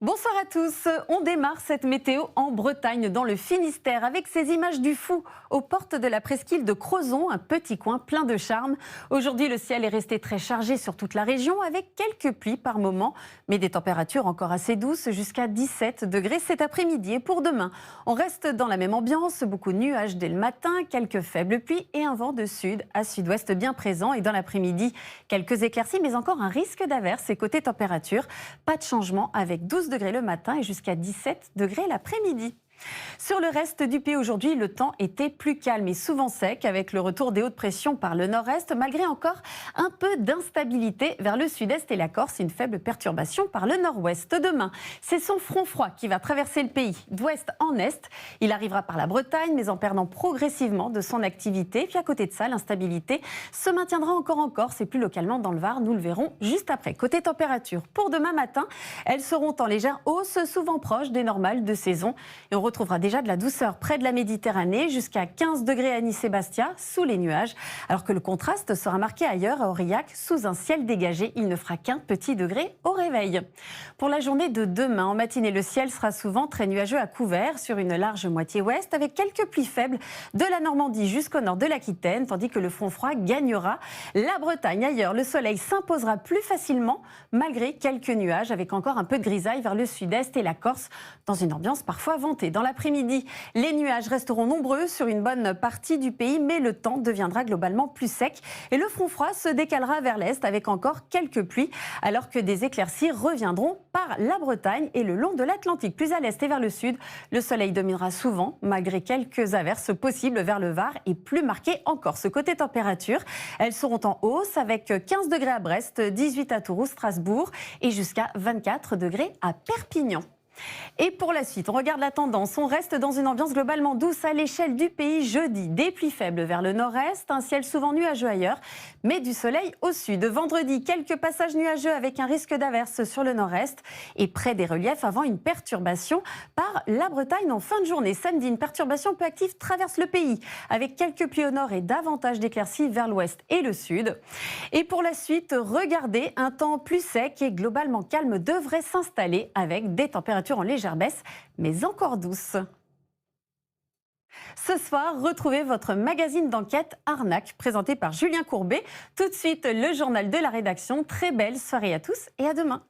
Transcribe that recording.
Bonsoir à tous, on démarre cette météo en Bretagne, dans le Finistère, avec ces images du fou aux portes de la presqu'île de Crozon, un petit coin plein de charme. Aujourd'hui, le ciel est resté très chargé sur toute la région, avec quelques pluies par moment, mais des températures encore assez douces, jusqu'à 17 degrés cet après-midi. Et pour demain, on reste dans la même ambiance, beaucoup de nuages dès le matin, quelques faibles pluies et un vent de sud à sud-ouest bien présent. Et dans l'après-midi, quelques éclaircies, mais encore un risque d'averse. Et côté température, pas de changement avec 12 degrés le matin et jusqu'à 17 degrés l'après-midi. Sur le reste du pays aujourd'hui, le temps était plus calme et souvent sec avec le retour des hautes pressions par le nord-est, malgré encore un peu d'instabilité vers le sud-est et la Corse, une faible perturbation par le nord-ouest. Demain, c'est son front froid qui va traverser le pays d'ouest en est. Il arrivera par la Bretagne, mais en perdant progressivement de son activité. Puis à côté de ça, l'instabilité se maintiendra encore en Corse et plus localement dans le Var. Nous le verrons juste après. Côté température, pour demain matin, elles seront en légère hausse, souvent proches des normales de saison. Et on retrouvera déjà de la douceur près de la Méditerranée, jusqu'à 15 degrés à Nice et Bastia, sous les nuages, alors que le contraste sera marqué ailleurs, à Aurillac, sous un ciel dégagé. Il ne fera qu'un petit degré au réveil. Pour la journée de demain, en matinée, le ciel sera souvent très nuageux à couvert, sur une large moitié ouest, avec quelques pluies faibles de la Normandie jusqu'au nord de l'Aquitaine, tandis que le front froid gagnera la Bretagne. Ailleurs, le soleil s'imposera plus facilement, malgré quelques nuages, avec encore un peu de grisaille vers le sud-est et la Corse, dans une ambiance parfois ventée. Dans l'après-midi, les nuages resteront nombreux sur une bonne partie du pays, mais le temps deviendra globalement plus sec et le front froid se décalera vers l'est avec encore quelques pluies, alors que des éclaircies reviendront par la Bretagne et le long de l'Atlantique. Plus à l'est et vers le sud, le soleil dominera souvent, malgré quelques averses possibles vers le Var et plus marquées encore. Ce côté température, elles seront en hausse avec 15 degrés à Brest, 18 à Toulouse, Strasbourg et jusqu'à 24 degrés à Perpignan. Et pour la suite, on regarde la tendance. On reste dans une ambiance globalement douce à l'échelle du pays jeudi. Des pluies faibles vers le nord-est, un ciel souvent nuageux ailleurs, mais du soleil au sud. Vendredi, quelques passages nuageux avec un risque d'averse sur le nord-est et près des reliefs avant une perturbation par la Bretagne en fin de journée. Samedi, une perturbation peu active traverse le pays avec quelques pluies au nord et davantage d'éclaircies vers l'ouest et le sud. Et pour la suite, regardez, un temps plus sec et globalement calme devrait s'installer avec des températures en légère baisse, mais encore douces. Ce soir, retrouvez votre magazine d'enquête Arnaque, présenté par Julien Courbet. Tout de suite, le journal de la rédaction. Très belle soirée à tous et à demain.